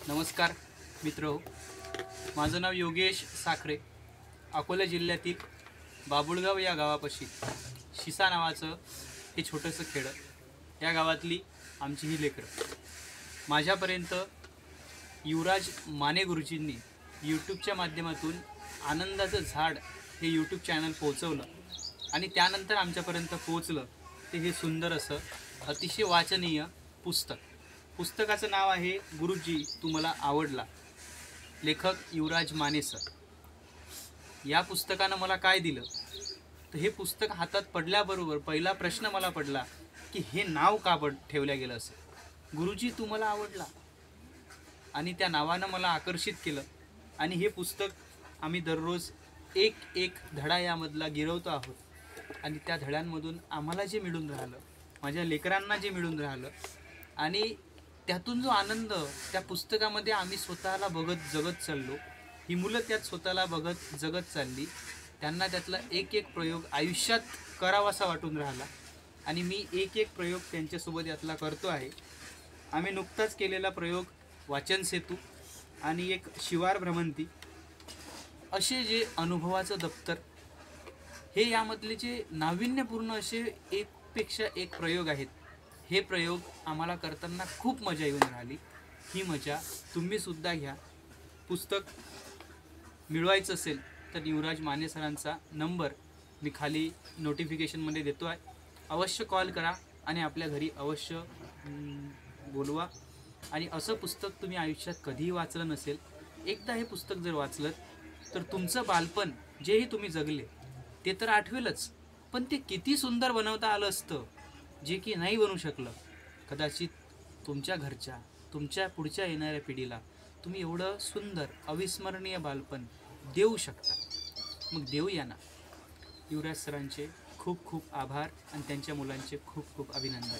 नमस्कार मित्रहो, माझं नाव योगेश साखरे। अकोला जिल्ह्यातील बाबुळगाव या गावापाशी शिसा नावाचं हे छोटंसं खेडं, या गावातली आमची ही लेकरं। माझ्यापर्यंत युवराज माने गुरुजींनी यूट्यूबच्या माध्यमातून आनंदाचं झाड हे यूट्यूब चॅनल पोहोचवलं आणि त्यानंतर आमच्यापर्यंत पोहोचलं ते हे सुंदर असं अतिशय वाचनीय पुस्तक। पुस्तकाचं नाव आहे गुरुजी तू मला आवडला, लेखक युवराज माने सर। या पुस्तकानं मला काय दिलं तर हे पुस्तक हातात पडल्याबरोबर पहिला प्रश्न मला पडला की हे नाव का ठेवलं गेलं असं, गुरुजी तू मला आवडला। आणि त्या नावानं मला आकर्षित केलं आणि हे पुस्तक आम्ही दररोज एक एक धडा यामधला गिरवतो आहोत आणि त्या धड्यांमधून आम्हाला जे मिळून राहिलं, माझ्या लेकरांना जे मिळून राहिलं आणि त्यातून जो आनंद त्या पुस्तकामध्ये आम्ही स्वतःला बघत जगत चाललो, ही मुलं त्यात स्वतःला बघत जगत चालली, त्यांना त्यातला एक एक प्रयोग आयुष्यात करावासा वाटून राहिला आणि मी एक एक प्रयोग त्यांच्यासोबत यातला करतो आहे। आम्ही नुकताच केलेला प्रयोग वाचन सेतू आणि एक शिवार भ्रमंती असे जे अनुभवाचं दप्तर, हे यामधले जे नाविन्यपूर्ण असे एकपेक्षा एक प्रयोग आहेत। हे प्रयोग आम्हाला करताना खूप मजा येऊन राहिली। ही मजा तुम्ही सुद्धा घ्या। पुस्तक मिळवायचं असेल तर युवराज माने सरांचा नंबर मी खाली नोटिफिकेशनमध्ये देतो आहे, अवश्य कॉल करा आणि आपल्या घरी अवश्य बोलवा। आणि असं पुस्तक तुम्ही आयुष्यात कधीही वाचलं नसेल, एकदा हे पुस्तक जर वाचलं तर तुमचं बालपण जेही तुम्ही जगले ते तर आठवेलच, पण ते किती सुंदर बनवता आलं असतं जे की नाही बनू शकलं। कदाचित तुमच्या घरच्या, तुमच्या पुढच्या येणाऱ्या पिढीला तुम्ही एवढं सुंदर अविस्मरणीय बालपण देऊ शकता। मग देऊया ना। युवराज सरांचे खूप खूप आभार आणि त्यांच्या मुलांचे खूप खूप अभिनंदन।